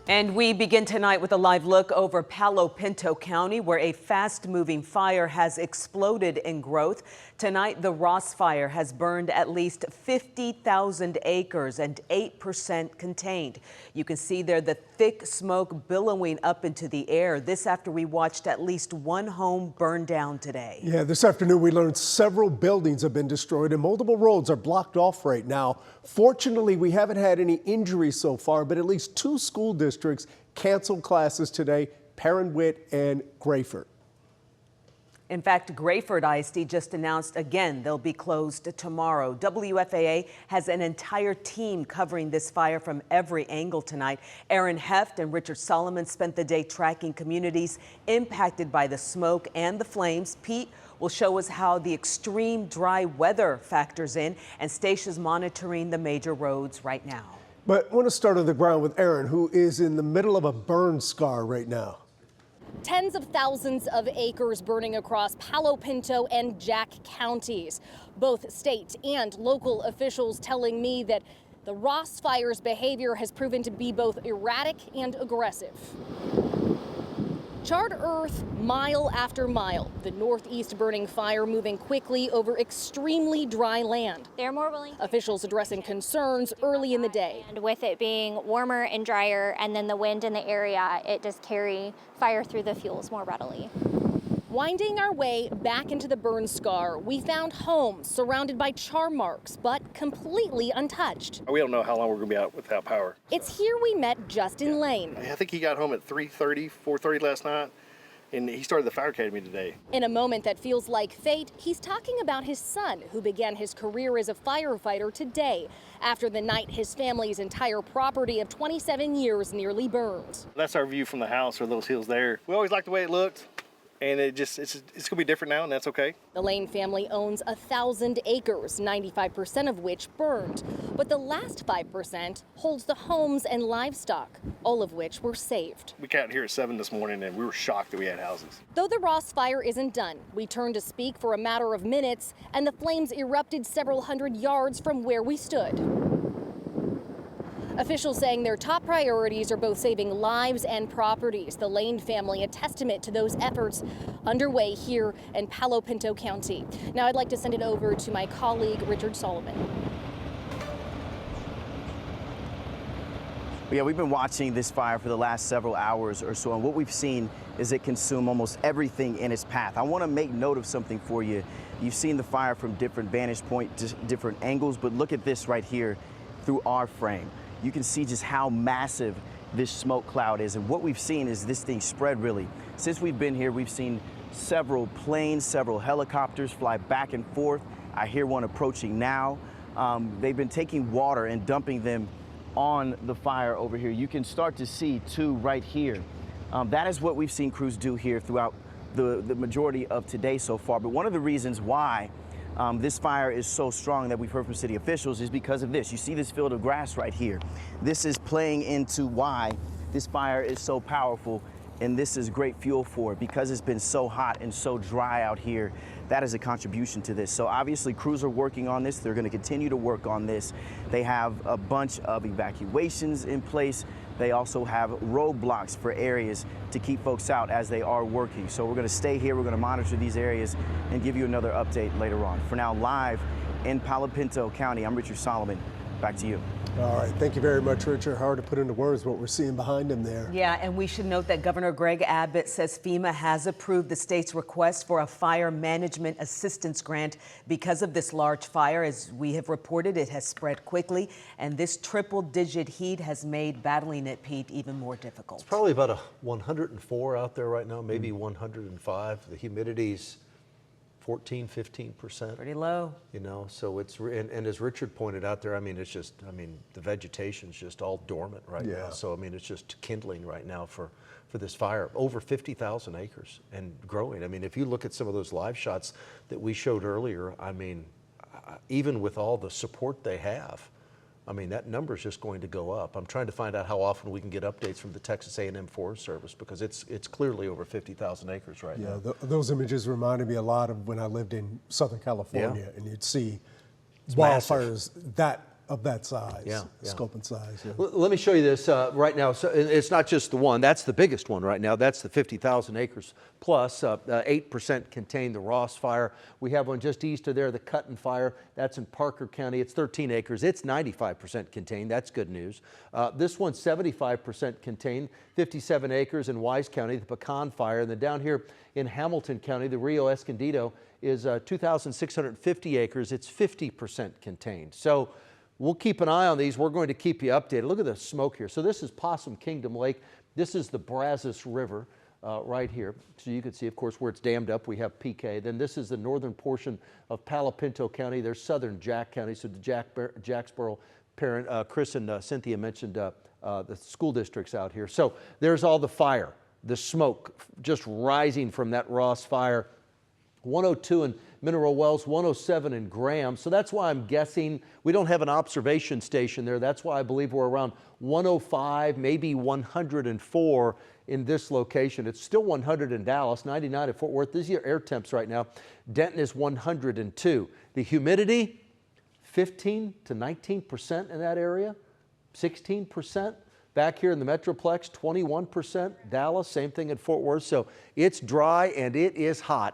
And we begin tonight with a live look over Palo Pinto County, where a fast-moving fire has exploded in growth. Tonight, the Ross Fire has burned at least 50,000 acres and 8% contained. You can see there the thick smoke billowing up into the air. This after we watched at least one home burn down today. Yeah, this afternoon we learned several buildings have been destroyed and multiple roads are blocked off right now. Fortunately, we haven't had any injuries so far, but at least two school districts canceled classes today, Perrin-Witt and Grayford. In fact, Grayford ISD just announced again they'll be closed tomorrow. WFAA has an entire team covering this fire from every angle tonight. Aaron Heft and Richard Solomon spent the day tracking communities impacted by the smoke and the flames. Pete will show us how the extreme dry weather factors in, and stations monitoring the major roads right now. But I want to start on the ground with Aaron, who is in the middle of a burn scar right now. Tens of thousands of acres burning across Palo Pinto and Jack counties. Both state and local officials telling me that the Ross Fire's behavior has proven to be both erratic and aggressive. Charred earth mile after mile, the northeast burning fire moving quickly over extremely dry land. They're more willing. Officials addressing concerns early in the day. And with it being warmer and drier and then the wind in the area, it does carry fire through the fuels more readily. Winding our way back into the burn scar, we found homes surrounded by char marks, but completely untouched. We don't know how long we're going to be out without power. It's here we met Justin Lane. I think he got home at 3:30, 4:30 last night, and he started the fire academy today. In a moment that feels like fate, he's talking about his son, who began his career as a firefighter today, after the night his family's entire property of 27 years nearly burned. That's our view from the house, or those hills there. We always liked the way it looked. And it's going to be different now, and that's okay. The Lane family owns 1,000 acres, 95% of which burned. But the last 5% holds the homes and livestock, all of which were saved. We got here at 7 this morning, and we were shocked that we had houses. Though the Ross Fire isn't done, we turned to speak for a matter of minutes, and the flames erupted several hundred yards from where we stood. Officials saying their top priorities are both saving lives and properties. The Lane family, a testament to those efforts underway here in Palo Pinto County. Now I'd like to send it over to my colleague, Richard Solomon. Yeah, we've been watching this fire for the last several hours or so, and what we've seen is it consume almost everything in its path. I want to make note of something for you. You've seen the fire from different vantage points, different angles, but look at this right here through our frame. You can see just how massive this smoke cloud is. And what we've seen is this thing spread really. Since we've been here, we've seen several planes, several helicopters fly back and forth. I hear one approaching now. They've been taking water and dumping them on the fire over here. You can start to see two right here. That is what we've seen crews do here throughout the majority of today so far. But one of the reasons why this fire is so strong that we've heard from city officials is because of this. You see this field of grass right here. This is playing into why this fire is so powerful, and this is great fuel for it because it's been so hot and so dry out here. That is a contribution to this. So obviously crews are working on this. They're going to continue to work on this. They have a bunch of evacuations in place. They also have roadblocks for areas to keep folks out as they are working. So we're going to stay here. We're going to monitor these areas and give you another update later on. For now, live in Palo Pinto County, I'm Richard Solomon. Back to you. All right. Thank you very much, Richard. Hard to put into words what we're seeing behind him there. Yeah, and we should note that Governor Greg Abbott says FEMA has approved the state's request for a fire management assistance grant because of this large fire. As we have reported, it has spread quickly, and this triple-digit heat has made battling it, Pete, even more difficult. It's probably about a 104 out there right now, maybe 105. The humidity's 14–15%. Pretty low. You know, so it's, and as Richard pointed out there, I mean, it's just, I mean, the vegetation's just all dormant right now. So, I mean, it's just kindling right now for this fire. Over 50,000 acres and growing. I mean, if you look at some of those live shots that we showed earlier, I mean, even with all the support they have, I mean, that number is just going to go up. I'm trying to find out how often we can get updates from the Texas A&M Forest Service because it's clearly over 50,000 acres right now. Yeah, those images reminded me a lot of when I lived in Southern California, and you'd see wildfires that of that size, Yeah, yeah. scope and size. Yeah. Let me show you this right now. So it's not just the one. That's the biggest one right now. That's the 50,000 acres plus. 8% contained the Ross Fire. We have one just east of there, the Cutton Fire. That's in Parker County. It's 13 acres. It's 95% contained. That's good news. This one's 75% contained, 57 acres in Wise County, the Pecan Fire. And then down here in Hamilton County, the Rio Escondido is 2,650 acres. It's 50% contained. So we'll keep an eye on these. We're going to keep you updated. Look at the smoke here. So this is Possum Kingdom Lake. This is the Brazos River right here. So you can see, of course, where it's dammed up, we have PK. Then this is the northern portion of Palo Pinto County. There's southern Jack County, so the Jacksboro parent, Chris and Cynthia mentioned the school districts out here. So there's all the fire, the smoke just rising from that Ross Fire. 102 in Mineral Wells, 107 in Graham. So that's why I'm guessing we don't have an observation station there. That's why I believe we're around 105, maybe 104 in this location. It's still 100 in Dallas, 99 at Fort Worth. These are your air temps right now. Denton is 102. The humidity, 15 to 19% in that area, 16%. Back here in the Metroplex, 21%. Dallas, same thing at Fort Worth. So it's dry and it is hot.